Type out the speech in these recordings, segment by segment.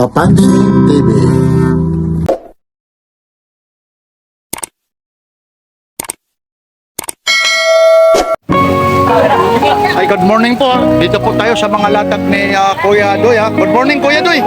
Papansin TV. Ay, good morning po. Dito po tayo sa mga latag ni Kuya Doy. Good morning, Kuya Doy.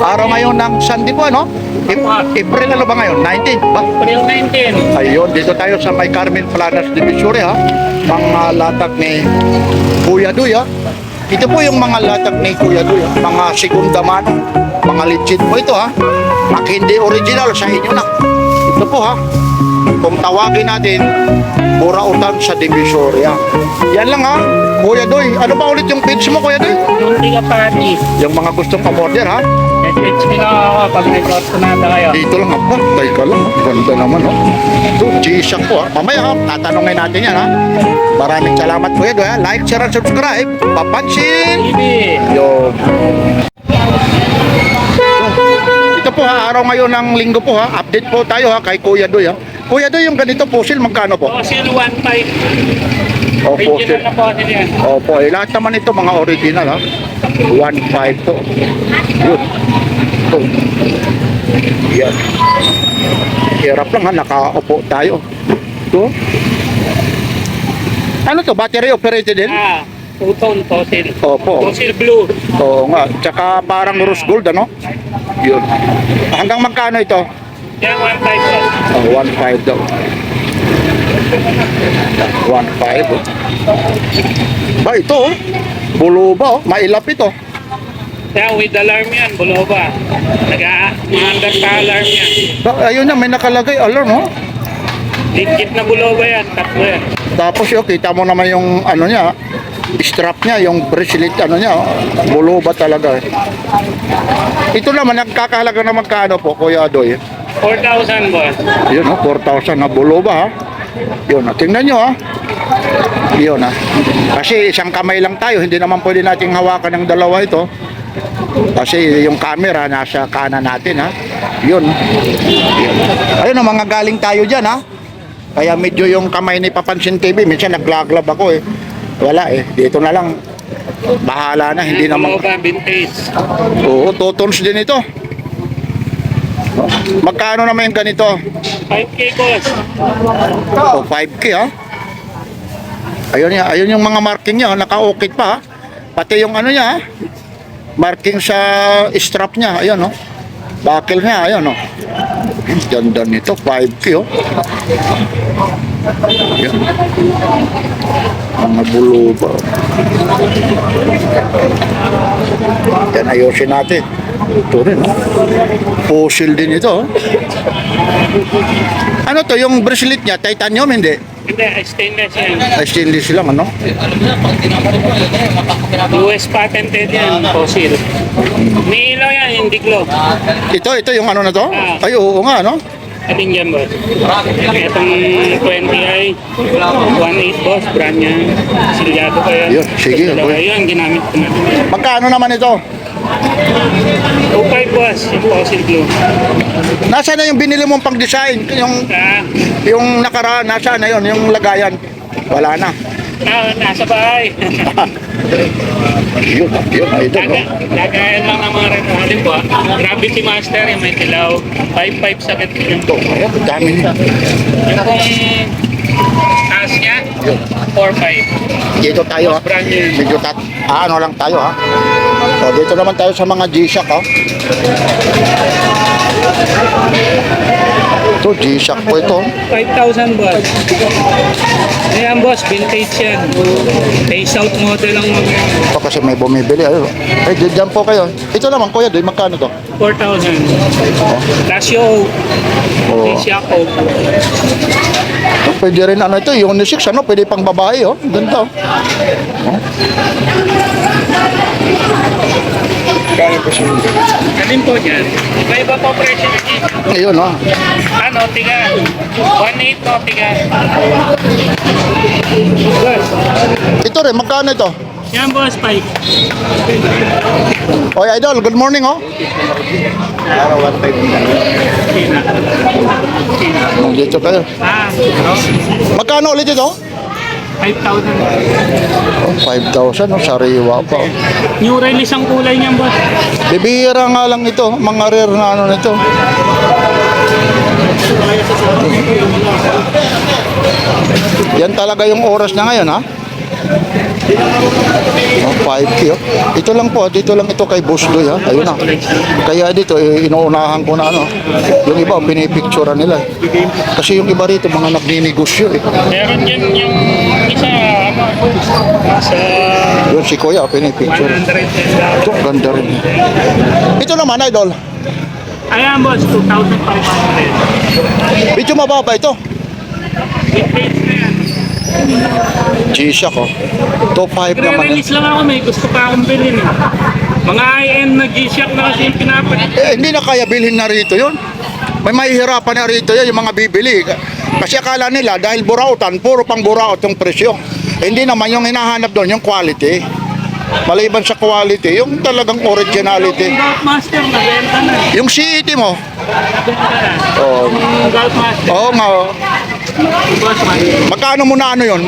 Araw ngayon ng Sunday po, ano? April ano ba ngayon? 19 ba? April 19. Ayun, dito tayo sa may Carmen Planas Divisory, mga latag ni Kuya Doy. Ito po yung mga latag ni Kuya Doy. Mga segunda mano, mga legit po ito, Pag hindi original, sa inyo na. Ito po, kung tawagin natin, Burautan sa Divisoria. Yan lang, Kuya Doy. Ano ba ulit yung page mo, Kuya Doy? Yung tiga party. Yung mga gustong pa-order, Message nyo lang ako pag may kortonada kayo. Dito lang ako. Teka lang, ganda naman, Ito, G-Shock po, Mamaya, tatanungin natin yan, Maraming salamat, Kuya Doy, Like, share, and subscribe. Papansin! TV. Yo. Ito po, araw ngayon ng linggo po, Update po tayo, kay Kuya Doy, Kuya Doy, yung ganito fossil, magkano po? Fossil 1.5. O, fossil. Original na fossil yan. Opo, lahat naman ito mga original, 1.5 to. Yun. Ito. Yan. Hirap lang, nakaupo tayo. Ito. Ano to? Battery operated din? Two-tone fossil. Opo. Fossil blue. Oo nga. Tsaka parang rose gold, ano? Yun. Hanggang magkano ito? Yan, 1.5 po. 1.5 daw. 1.5. Ba, ito, Buluba, mailap ito. Yan, with alarm yan. Buloba. Nag-aandar sa alarm yan. Ayun na, may nakalagay alarm, Legit na buloba yan. Tatlo yan. Tapos kita mo naman yung ano niya, strap niya, yung bracelet ano niya, Buluba talaga. Ito naman, nagkakahalaga na magkano po, Kuya Doy? 4,000 boss. Yun, 4,000 na Buluba, Yun, tingnan nyo, Yun, Kasi isang kamay lang tayo, hindi naman pwede nating hawakan ng dalawa ito. Kasi yung camera nasa kanan natin, Yun. Ayun, mga galing tayo dyan, Kaya medyo yung kamay ni Papansin TV, minsan naglaglab ako, Wala, dito na lang. Bahala na, hindi naman. Buloba vintage. Oo, 2 tons din ito. Magkano naman yung ganito? 5K boss. 5K, Ayun yung mga marking niya, naka-okit pa, Pati yung ano niya, marking sa strap niya, ayun, Buckle niya, ayun, Ganda nito, 5K, Yan. Mga Buluba. Yan, ayusin natin. Ito rin, fossil din ito, Ano to, yung bracelet niya, titanium, hindi? Hindi, stainless yan. Stainless lang, ano? US patented yan, fossil. May ilaw yan, hindi glow. Ito yung ano na to? Ay, oo nga, no? Ating dyan, boss. Itong 20i, 1.8, boss, brand niya. Silyado pa yan. Yun, sige. Yun, ginamit ko na. Magkano naman ito? 2.5, boss, yung fossil blue. Nasaan na yung binili mong pang-design? Yung nakaraan, nasaan na yun? Yung lagayan? Wala na. Nasa bahay. Yun, ito, no? Lagayan lang ng mga halim po. Gravity Master, yung may tilaw. 5.5 sa yun po. Ayan, dami niya. Yung pong taas niya, 4.5. Dito tayo, Brand new. Medyo ano lang tayo, So, dito naman tayo sa mga G-Shock, Ito, G-Shock po ito. 5,000 boss. Ayan boss, vintage yan. Face out model lang mo. Ito kasi may bumibili. Ay, dyan po kayo. Ito naman, Kuya Doy, magkano to? 4,000. Casio. Casio. Pwede rin ito, unisex, pwede pang babae, Ganda, Kaya po siya. Alin po dyan? May iba po presyo na dyan. Ayun, Ano, tiga. 1.8 to, tiga. Boss. Ito rin, magkano ito? Yan boss, 5. Oy, Idol, good morning, Araw 1.5. Dito tayo. Magkano ulit ito? 5,000. Oh, 5,000, oh, sariwa pa. Oh. New release ang kulay niyan, boss. Bibihira nga lang ito, mga rare na ano nito. Yan talaga yung oras na ngayon, ha? Oh, 5K, oh. Ito lang po, dito lang ito kay Boss Doy, ha? Ayun na. Kaya dito, inuunahan ko na ano. Yung iba, pinipicturean nila. Kasi yung iba rito, mga nagninegosyo, eh. Meron din yung isa, sa Yun si Kuya, pinipicture. 110. Ito, ganda rin. Ito naman, idol. Ayan, boss, 2,500. Medyo mababa ito. Vintage na yan. G-Shock, oh. Top 5 naman. Re-release lang ako, may gusto pa akong bilhin. Mga high-end na G-Shock na kasi yung pinapalit. Hindi na kaya bilhin na rito yun. May mahihirapan na rito yan, yung mga bibili. Kasi akala nila, dahil burautan, puro pang buraot yung presyo. Hindi naman yung hinahanap doon, yung quality. Maliban sa quality, yung talagang originality. Yung Golf Master, nabenta na. Yung CET mo, Nabenta na. oh, Yung Golf Master. oo nga, oh. Yung Golf Master. Magkano mo na ano yun?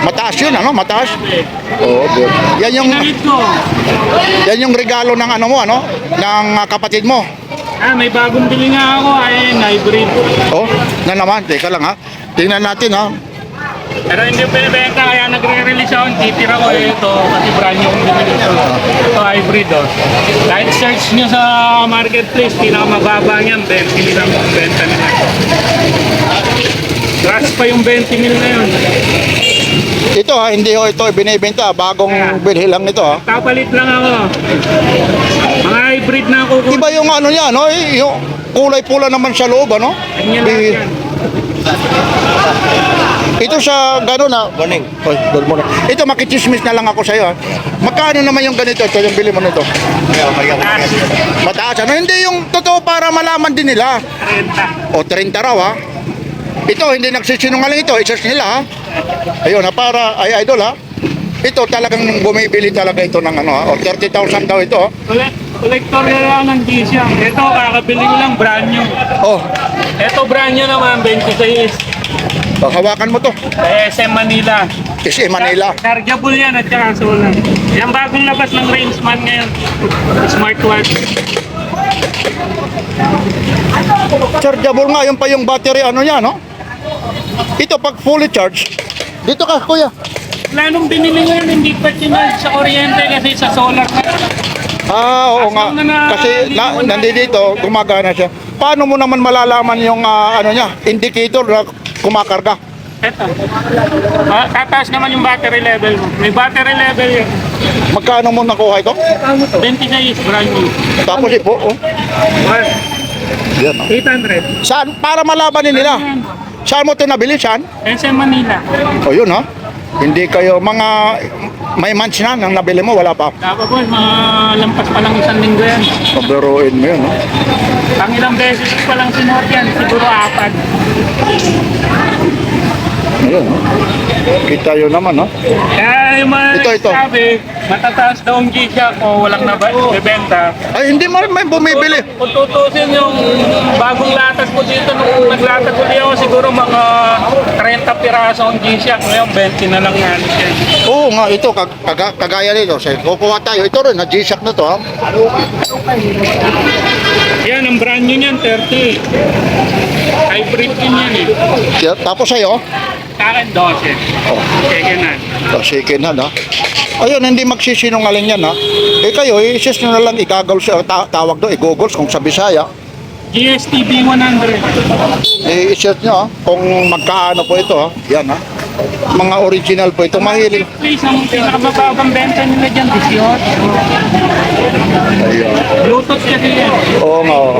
Mataas yun, ano? Mataas? Oo, good. Pinalit ko. Yan yung regalo ng ano mo, ano? Ng kapatid mo. May bagong bili nga ako. Ayun, hybrid. Oh, na naman, teka lang ha. Tingnan natin ha. Pero hindi yung pinibenta, kaya nagre-release ako. Titira ko ito, kasi brand new yung binili ito. Ito hybrid, oh. Kahit search nyo sa marketplace, pinakamababa niyan, 20 mil ang benta nila. Crash pa yung 20 mil na yun. Ito ha, hindi ho ito binibenta. Bagong bilhi lang ito ha. Kapalit lang ako. Mga hybrid na ako. Iba yung ano niya, no? Yung kulay pula naman sa loob, ano? Ganyan lahat yan. Ito sa gano'n na. Morning. Oy, good morning. Ito makichismis na lang ako sa iyo. Magkano naman yung ganito? Ito yung bili mo nito. Mataas. Ano? Hindi yung totoo para malaman din nila. 30. O 30 raw ha. Ito hindi nagsisinungaling ito. I-search nila ha. Ayun ha, para ay idol ha. Ito talagang bumibili talaga ito ng ano ha. O 30,000 daw ito. Collector na lang ng G-Shock. Ito, kakabili ko lang brand new. Oh, Ito brand new naman, 26. hawakan mo to. Sa SM Manila. SM Manila. Chargeable yan at saka solar. Yan bagong labas ng Rainsman ngayon. Smartwatch. Chargeable nga, yun pa yung battery ano niya, no? Ito pag fully charged. Dito ka, kuya. Wala nung binili ko yan, hindi pa chinarge sa kuryente kasi sa solar na. Oo nga. Kasi nandito, gumagana siya. Paano mo naman malalaman yung ano niya, indicator na kumakarga? Ito. Tataas naman yung battery level mo. May battery level yun. Magkano mo nakuha ito? 26 brand new. Tapos ipo, oh. Yan, oh. 800. Saan? Para malaman din nila. Saan mo ito nabili? Saan? SM Manila. O yun, ha? Hindi kayo, mga may months na nang nabili mo, wala pa. Dapat po, lampas pa lang isang linggo yan. Pabiruin mo yun, no? Pang ilang beses pa lang sinuot yan, siguro 4. Ayun, no? Kita yun naman, no? Kaya yung mga Ito. sabi, matataas daw ang G-Shock o walang nabenta. Ay, hindi mo may bumibili. Kung tutusin yung bagong latag ko dito, nung naglatag ko ako siguro mga 30 piraso ang G-Shock. Ngayon, 20 na lang yan. Oo nga, ito, kagaya nito. Kukuha tayo. Ito rin, G-Shock na to, ha? Yan, ang brand new niyan, 30. Hybrid din yan eh. Tapos sa'yo, Sa akin, 12. Second hand. second hand, ha? Ayun, hindi magsisinungaling yan, ha? Eh kayo, i-sis nyo na lang, igagaw siya, tawag doon, i-googles kung sa Bisaya. GSTB 100. I-search nyo, ha? Kung magkaano po ito, ha? Yan, ha? Mga original po ito, mahilig. Please, ang pinakamababang benta nila dyan, 18. Ayun. Bluetooth kasi yan. Oo nga, oo.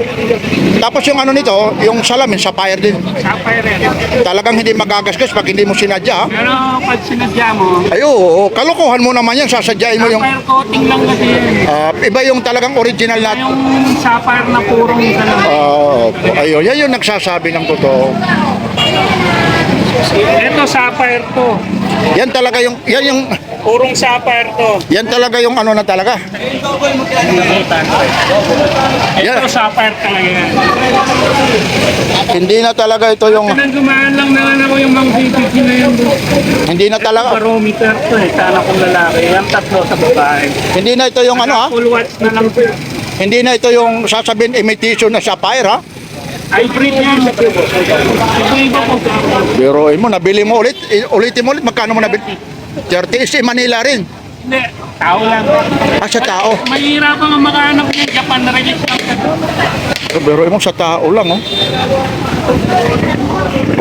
Tapos yung ano nito, yung salamin, sapphire din. Sapphire yan. Talagang hindi magagasgas pag hindi mo sinadya, ha? Pero pag sinadya mo, Ay, oo, kalokohan mo naman yan, sasadyain mo yung... sapphire coating lang kasi yan. Iba yung talagang original na... Yung sapphire na purong salamin. Ayun, yan yung nagsasabi ng totoo. Ito sapphire to. Yan talaga yung... Yan yung Purong sapphire to. Yan talaga yung ano na talaga. Ito sapphire talaga yan. Hindi na talaga ito yung, Pinagdumaan lang naman ako yung mga BBQ na yun. hindi na talaga, Barometer to eh. Sana kung lalaki. Yung tatlo sa babae. hindi na ito yung ano ha. Full watch na lang po. Hindi na ito yung sasabihin imitation na sapphire ha. Hybrid yan. Iba po. Pero mo, nabili mo ulit, ulitin mo ulit, magkano mo nabili? 30 is Manila rin. Hindi. Tao lang. Sa tao. Mahirapan nga makahanap niya. Japan release lang. Pero mo sa tao lang oh.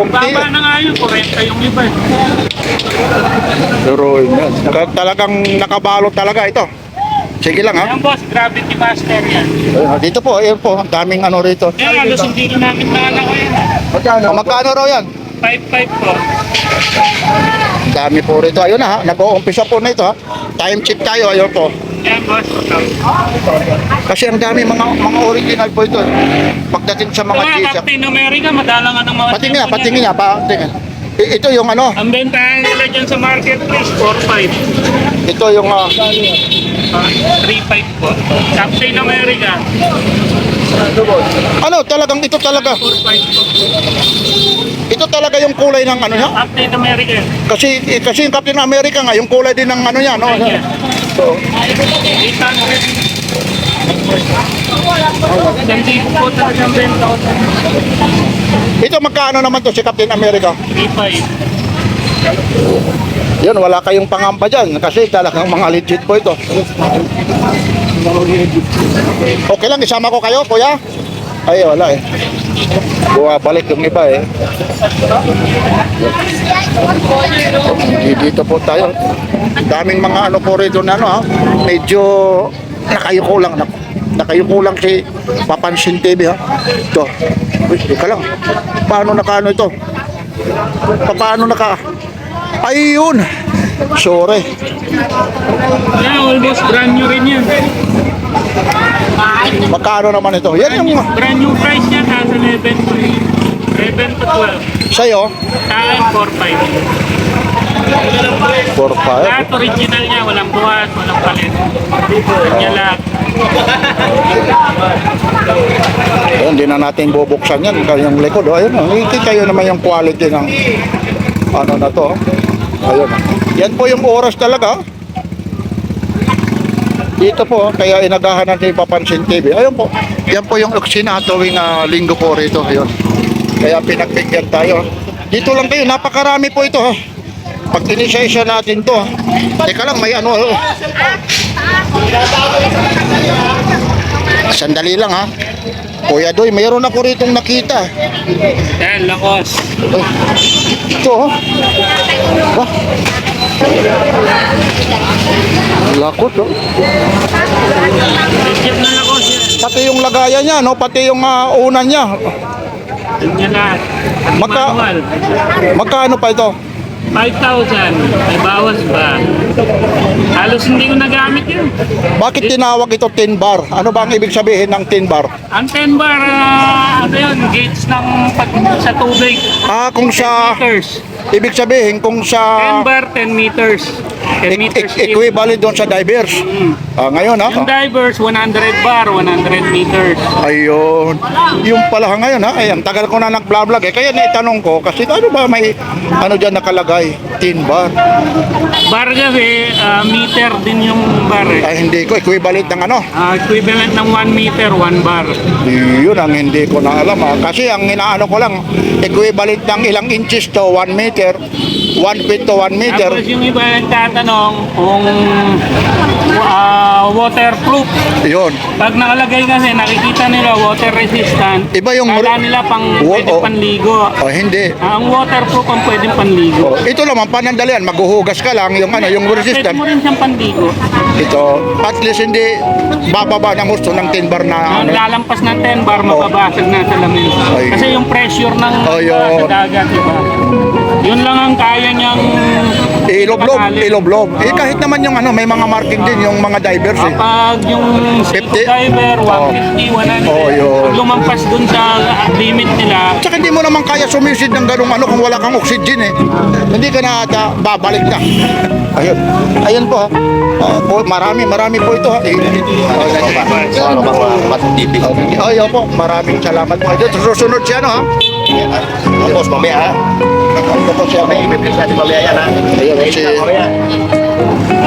Baba na nga yun. 40 yung iba eh. Pero yan, talagang nakabalot talaga ito. Sige lang ha. Yan boss, Gravity Master yan. Dito po, ayun po, ang daming ano rito. Eh, halos hindi na namin naanak ko yan. Magkano raw yan? 5-5 po. Ang dami po rito. Ayun na ha, nag-uumpisa po na ito ha. Time check tayo, ayun po. Yan boss. Kasi ang dami mga original po ito. Pagdating sa mga Mga G-Shock. Captain America, madalangan ng mga Patingin niya, patingin. Ito yung ano, Ang bentahan nila dyan sa marketplace, 4-5. ito yung 3-5 po. Captain America, ano, talagang ito talaga. 4-5 po. Ito talaga yung kulay ng ano niya. Captain America. Kasi yung Captain America nga, yung kulay din ng ano niya, no? So, 800. Ganti po talaga ang benta ko. ito magkano naman to si Captain America? 3-5. Yun, wala kayong pangamba dyan kasi talagang mga legit po ito. Okay lang, isama ko kayo, kuya? Ay, wala eh. Bumabalik yung iba eh. Dito po tayo. Daming mga ano po rito na ano ha. Medyo nakayuko lang. Nakayuko lang si Papansin TV ha. Ito. Uy, teka lang. Paano nakaano ito? Paano naka... Ayun! Sorry. Yeah, almost brand new rin yan. Magkano naman ito? Yan yung Brand new price niya, nasa 11 to 12. sa'yo. Sa akin, 4-5. 4-5. Lahat original niya, walang buhat, walang palit. Kanya lahat. Ayun, hindi na natin bubuksan yan. Yung likod, oh, ayun. Nakikita kayo naman yung quality ng ano na to. Ayun. Yan po yung oras talaga. Dito po, kaya inagahan natin yung Papansin TV. Ayun po. Yan po yung oksina tuwing linggo po rito. Ayun. Kaya pinagbigyan tayo. Dito lang kayo, napakarami po ito ha. Pag inisya-isya natin to. Teka lang, may ano. Sandali lang ha. Kuya Doy, mayroon ako ritong nakita. Yan, lakos. Ay, ito oh. Wah. Lakot oh. Legit na lakos yan. Pati yung lagayan niya, no? Pati yung unan niya. Yan lahat. Magka- Manual. Magkano pa ito? 5,000. May bawas pa. Halos hindi ko nagamit yun. Bakit tinawag ito tin bar? Ano ba ang ibig sabihin ng tin bar? Ang 10 bar, ano yun, gauge ng pag sa tubig. Kung sa... Meters. Ibig sabihin, kung 10 sa... bar, 10 meters. 10 meters. Equivalent doon sa divers. Ngayon Yung divers, 100 bar, 100 meters. Ayun. Yung pala ngayon ha. Ay, ang tagal ko na nag-vlog eh. Kaya naitanong ko kasi ano ba may ano diyan nakalagay? Tin bar. Bar kasi, meter din yung bar eh. Ay hindi ko equivalent ng ano. Equivalent ng 1 meter, 1 bar. Yun ang hindi ko na alam ha. Kasi ang inaano ko lang equivalent ng ilang inches to 1 meter, 1 feet to 1 meter. Tapos yung iba nagtatanong kung waterproof. Yun. Pag nakalagay kasi, nakikita nila water resistant. Iba yung Kala nila pwede panligo. Oh, hindi. Ang waterproof ang pwedeng panligo. Ito naman panandalian, maghuhugas ka lang yung ano, yung Pwede resistant. mo rin siyang panligo. Ito, at least hindi bababa ng gusto ng tin bar na Ang ano. lalampas ng 10 bar, mababasag na sa lamin. Ay. Kasi yung pressure ng Oh, yun. sa dagat, diba? Yun lang ang kaya niyang Iloblob. Eh kahit naman yung ano, may mga marking din yung mga divers eh. Kapag yung 50? diver, 150, 100. Oh, yun. Pag lumampas dun sa limit nila, Tsaka hindi mo naman kaya sumisid ng ganung ano kung wala kang oxygen eh. Hindi ka na ata babalik na. Ayun. Ayun po ha. Po, marami po ito ha. Ayaw po. Maraming salamat po. Ito susunod siya no ha. Tapos mamaya ha. Ito po siya. May ibibigay natin mamaya yan ha. Ayun si...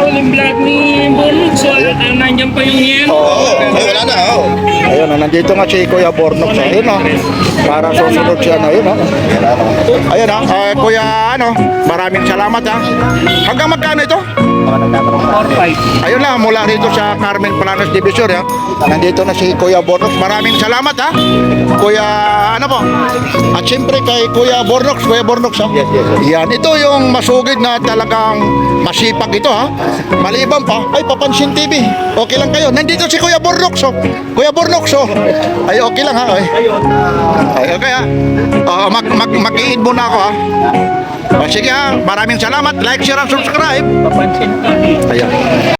uling vlog ni Bulog. So, nandiyan pa yung yan. Ay, wala na oh. Ayun na, nandito nga si Kuya Bornox. Ayun na. Para susunod siya na. Ayun na. Ayun na. Kuya ano, maraming salamat ha. Hanggang magkano ito? 4-5. Ayun lang, mula rito sa Carmen Planas Division ha. Nandito na si Kuya Bornox. Maraming salamat ha. Kuya, ano po? At siyempre kay Kuya Bornox. Kuya Bornox ha. Yes. Yan, ito yung masugid na talagang masipag ito ha. Maliban pa, ay Papansin TV. Okay lang kayo. Nandito si Kuya Bornox oh. Kuya Bornox oh. Ay okay lang ha. Ay okay ha. Mag-iid muna ako ha. Sige ha. Maraming salamat. Like, share, and subscribe. Papansin ka. Ayan.